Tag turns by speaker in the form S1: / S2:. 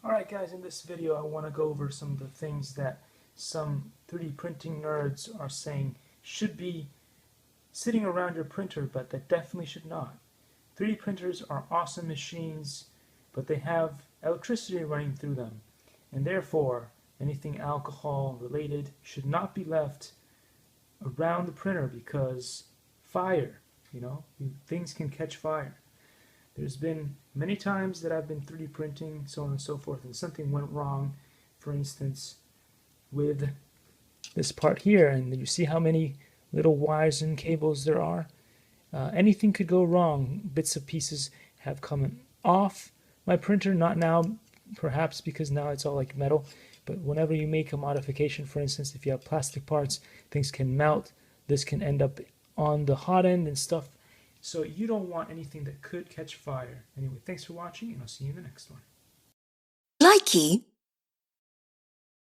S1: Alright guys, in this video I want to go over some of the things that some 3D printing nerds are saying should be sitting around your printer, but that definitely should not. 3D printers are awesome machines, but they have electricity running through them, and therefore anything alcohol related should not be left around the printer because fire, things can catch fire. There's been many times that I've been 3D printing, so on and so forth, and something went wrong, for instance, with this part here, and you see how many little wires and cables there are. Anything could go wrong. Bits of pieces have come off my printer, not now, perhaps because now it's all like metal, but whenever you make a modification, for instance, if you have plastic parts, things can melt. This can end up on the hot end and stuff. So you don't want anything that could catch fire. Anyway, thanks for watching, and I'll see you in the next one.
S2: Likey.